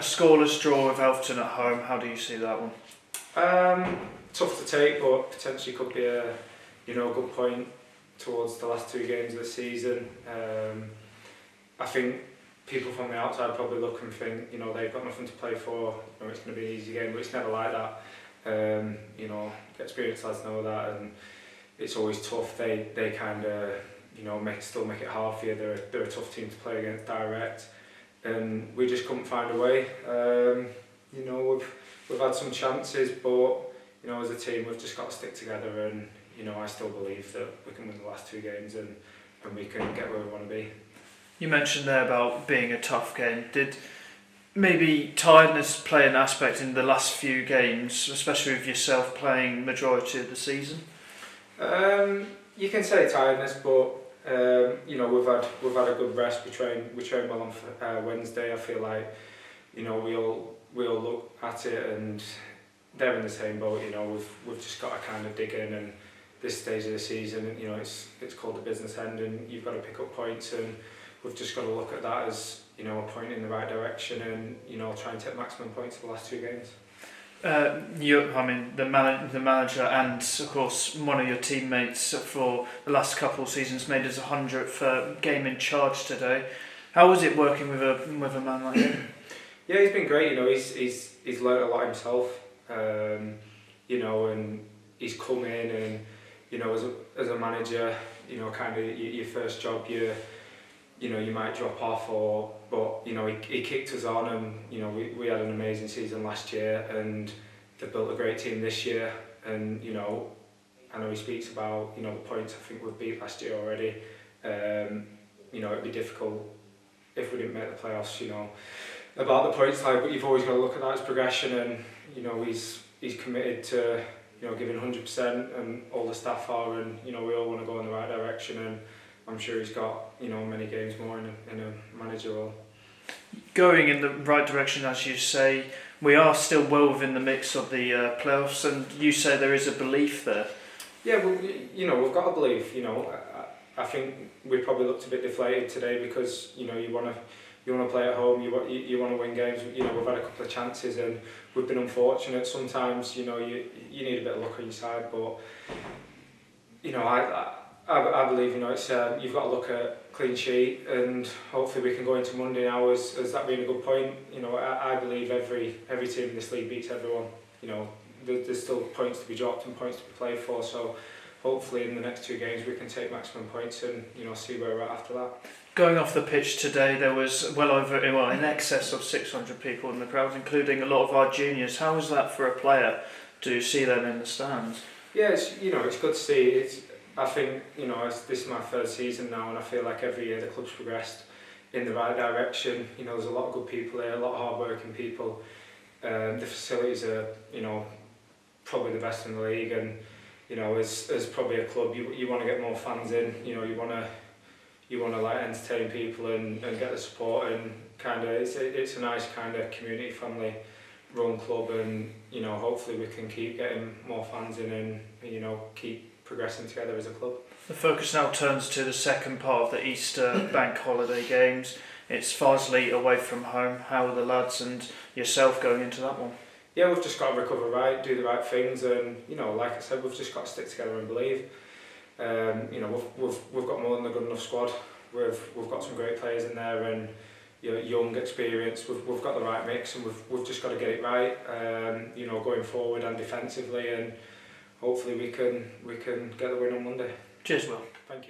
scoreless draw with Alfreton at home, how do you see that one? Tough to take, but potentially could be a good point towards the last 2 games of the season. I think people from the outside probably look and think, they've got nothing to play for. It's going to be an easy game, but it's never like that. Experienced lads know that, and it's always tough. They kind of still make it hard for you. They're a tough team to play against direct, and we just couldn't find a way. We've had some chances, but as a team we've just got to stick together, and I still believe that we can win the last 2 games and we can get where we want to be. You mentioned there about being a tough game. Did maybe tiredness play an aspect in the last few games, especially with yourself playing majority of the season? You can say tiredness, but we've had a good rest. We trained well on Wednesday. I feel like we all look at it and they're in the same boat. We've just got to kind of dig in, and this stage of the season, it's called the business end, and you've got to pick up points, and we've just got to look at that as a point in the right direction, and try and take maximum points for the last 2 games. The manager and of course one of your teammates for the last couple of seasons made his 100th game in charge today. How was it working with a man like him? Yeah, he's been great. He's learnt a lot himself. And he's come in, and as a manager, kind of your first job, you might drop off, but he kicked us on, and we had an amazing season last year, and they've built a great team this year, and I know he speaks about the points I think we've beat last year already. It'd be difficult if we didn't make the playoffs, about the points tally, but you've always got to look at that as progression, and he's committed to giving 100%, and all the staff are, and we all want to go in the right direction, and I'm sure he's got many games more in a manager role. Going in the right direction, as you say, we are still well within the mix of the playoffs, and you say there is a belief there. Yeah, well, we've got a belief. I think we probably looked a bit deflated today because you want to play at home, you want to win games. We've had a couple of chances and we've been unfortunate. Sometimes you need a bit of luck on your side, but I believe it's you've got to look at clean sheet, and hopefully we can go into Monday now as that being a good point. I believe every team in this league beats everyone. There's still points to be dropped and points to be played for, so hopefully in the next 2 games we can take maximum points and see where we're at after that. Going off the pitch today, there was in excess of 600 people in the crowd, including a lot of our juniors. How is that for a player to see them in the stands? Yeah, it's good to see. I think this is my 3rd season now, and I feel like every year the club's progressed in the right direction. There's a lot of good people here, a lot of hard-working people. The facilities are probably the best in the league, and as probably a club, you want to get more fans in. You want to like entertain people and get the support, and kind of it's a nice kind of community family run club, and hopefully we can keep getting more fans in, and keep progressing together as a club. The focus now turns to the second part of the Easter bank holiday games. It's Farsley away from home. How are the lads and yourself going into that one? Yeah, we've just got to recover right, do the right things, and like I said, we've just got to stick together and believe. We've got more than a good enough squad. We've got some great players in there, and young, experienced. We've got the right mix, and we've just got to get it right. Going forward and defensively, and hopefully we can get the win on Monday. Cheers, Will. Thank you.